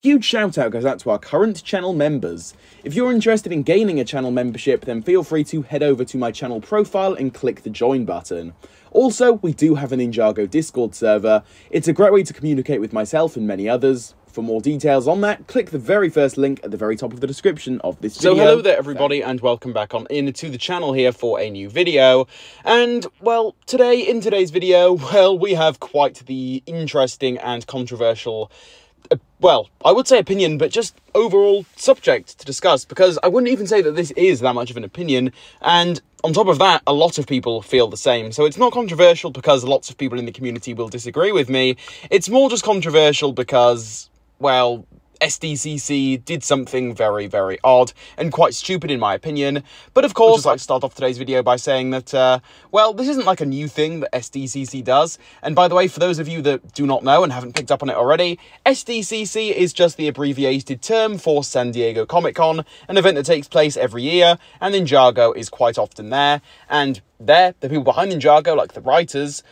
Huge shout out goes out to our current channel members. If you're interested in gaining a channel membership, then feel free to head over to my channel profile and click the join button. Also, we do have a Ninjago Discord server. It's a great way to communicate with myself and many others. For more details on that, click the very first link at the very top of the description of this video. So hello there everybody, and welcome back on into the channel here for a new video. And, well, in today's video, well, we have quite the interesting and controversial, well, I would say opinion, but just overall subject to discuss, because I wouldn't even say that this is that much of an opinion, and on top of that, a lot of people feel the same. So it's not controversial because lots of people in the community will disagree with me. It's more just controversial because, well, SDCC did something very, very odd and quite stupid in my opinion. But of course, I'd just like to start off today's video by saying that, well, this isn't like a new thing that SDCC does. And by the way, for those of you that do not know and haven't picked up on it already, SDCC is just the abbreviated term for San Diego Comic-Con, an event that takes place every year, and Ninjago is quite often there. And the people behind Ninjago, like the writers,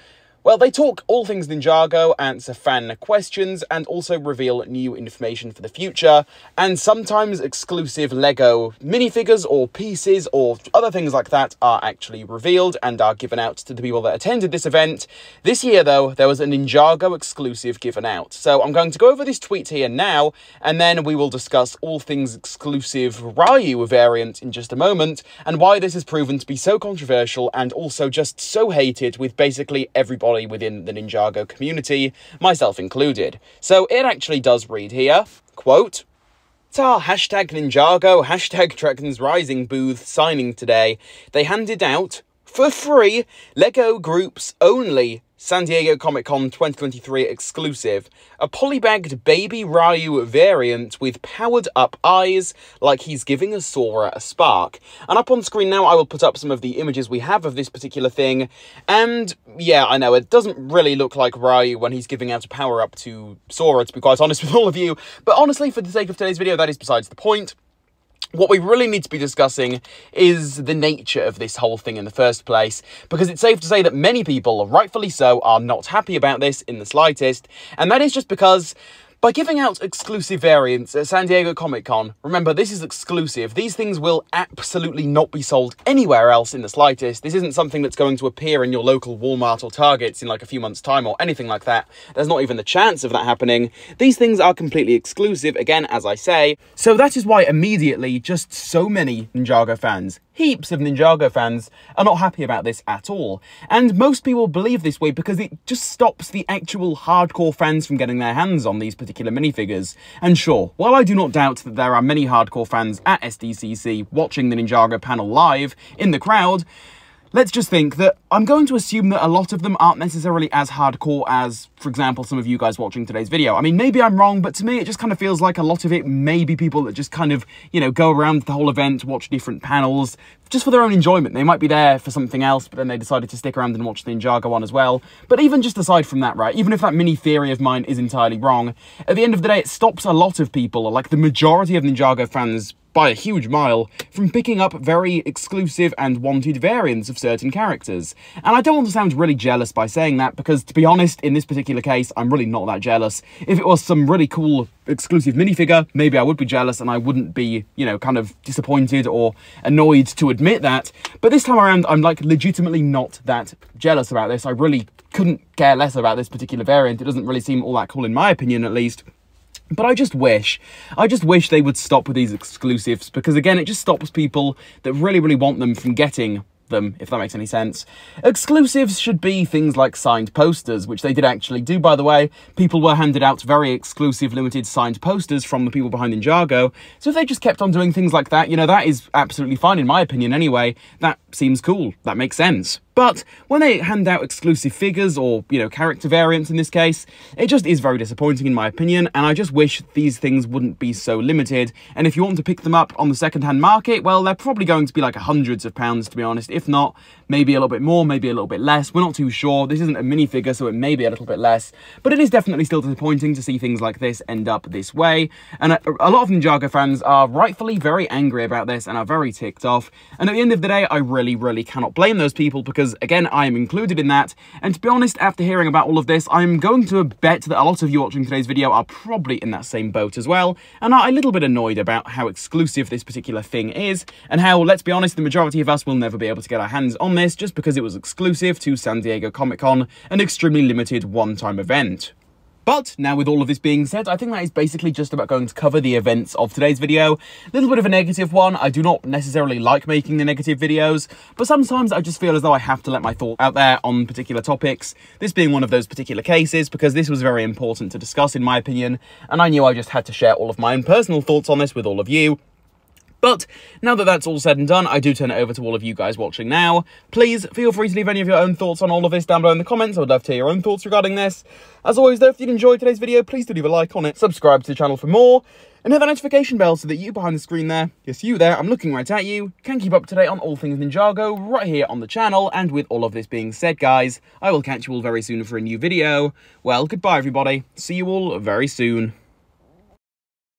well, they talk all things Ninjago, answer fan questions, and also reveal new information for the future, and sometimes exclusive LEGO minifigures or pieces or other things like that are actually revealed and are given out to the people that attended this event. This year, though, there was a Ninjago exclusive given out. So I'm going to go over this tweet here now, and then we will discuss all things exclusive Ryu variant in just a moment, and why this has proven to be so controversial and also just so hated with basically everybody within the Ninjago community, myself included. So it actually does read here, quote, "It's our hashtag Ninjago, hashtag Dragons Rising booth signing today. They handed out, for free, LEGO Group's only San Diego Comic-Con 2023 exclusive, a polybagged baby Ryu variant with powered-up eyes, like he's giving a Sorcerer a spark." And up on screen now, I will put up some of the images we have of this particular thing. And yeah, I know, it doesn't really look like Ryu when he's giving out a power-up to Sorcerer, to be quite honest with all of you. But honestly, for the sake of today's video, that is besides the point. What we really need to be discussing is the nature of this whole thing in the first place, because it's safe to say that many people, rightfully so, are not happy about this in the slightest, and that is just because by giving out exclusive variants at San Diego Comic-Con, remember, this is exclusive. These things will absolutely not be sold anywhere else in the slightest. This isn't something that's going to appear in your local Walmart or Targets in like a few months' time or anything like that. There's not even the chance of that happening. These things are completely exclusive, again, as I say. So that is why immediately just so many Ninjago fans, heaps of Ninjago fans, are not happy about this at all. And most people believe this way because it just stops the actual hardcore fans from getting their hands on these particular minifigures. And sure, while I do not doubt that there are many hardcore fans at SDCC watching the Ninjago panel live in the crowd, let's just think that I'm going to assume that a lot of them aren't necessarily as hardcore as, for example, some of you guys watching today's video. I mean, maybe I'm wrong, but to me, it just kind of feels like a lot of it may be people that just kind of, you know, go around the whole event, watch different panels, just for their own enjoyment. They might be there for something else, but then they decided to stick around and watch the Ninjago one as well. But even just aside from that, right, even if that mini theory of mine is entirely wrong, at the end of the day, it stops a lot of people, like the majority of Ninjago fans, by a huge mile, from picking up very exclusive and wanted variants of certain characters. And I don't want to sound really jealous by saying that, because to be honest, in this particular case, I'm really not that jealous. If it was some really cool exclusive minifigure, maybe I would be jealous and I wouldn't be, you know, kind of disappointed or annoyed to admit that. But this time around, I'm like legitimately not that jealous about this. I really couldn't care less about this particular variant. It doesn't really seem all that cool in my opinion, at least. But I just wish they would stop with these exclusives, because again, it just stops people that really, really want them from getting them, if that makes any sense. Exclusives should be things like signed posters, which they did actually do, by the way. People were handed out very exclusive, limited signed posters from the people behind Ninjago. So if they just kept on doing things like that, you know, that is absolutely fine in my opinion anyway. That seems cool. That makes sense. But when they hand out exclusive figures, or, you know, character variants in this case, it just is very disappointing in my opinion, and I just wish these things wouldn't be so limited. And if you want to pick them up on the second-hand market, well, they're probably going to be like hundreds of pounds, to be honest. If not, maybe a little bit more, maybe a little bit less. We're not too sure. This isn't a minifigure, so it may be a little bit less. But it is definitely still disappointing to see things like this end up this way. And a lot of Ninjago fans are rightfully very angry about this and are very ticked off. And at the end of the day, I really, really cannot blame those people, because because, again, I am included in that. And to be honest, after hearing about all of this, I'm going to bet that a lot of you watching today's video are probably in that same boat as well, and are a little bit annoyed about how exclusive this particular thing is, and how, let's be honest, the majority of us will never be able to get our hands on this just because it was exclusive to San Diego Comic-Con, an extremely limited one-time event. But now with all of this being said, I think that is basically just about going to cover the events of today's video. A little bit of a negative one. I do not necessarily like making the negative videos, but sometimes I just feel as though I have to let my thoughts out there on particular topics. This being one of those particular cases, because this was very important to discuss in my opinion, and I knew I just had to share all of my own personal thoughts on this with all of you. But now that that's all said and done, I do turn it over to all of you guys watching now. Please feel free to leave any of your own thoughts on all of this down below in the comments. I would love to hear your own thoughts regarding this. As always though, if you enjoyed today's video, please do leave a like on it, subscribe to the channel for more, and hit that notification bell so that you behind the screen there, yes you there, I'm looking right at you, can keep up to date on all things Ninjago right here on the channel. And with all of this being said guys, I will catch you all very soon for a new video. Well, goodbye everybody, see you all very soon.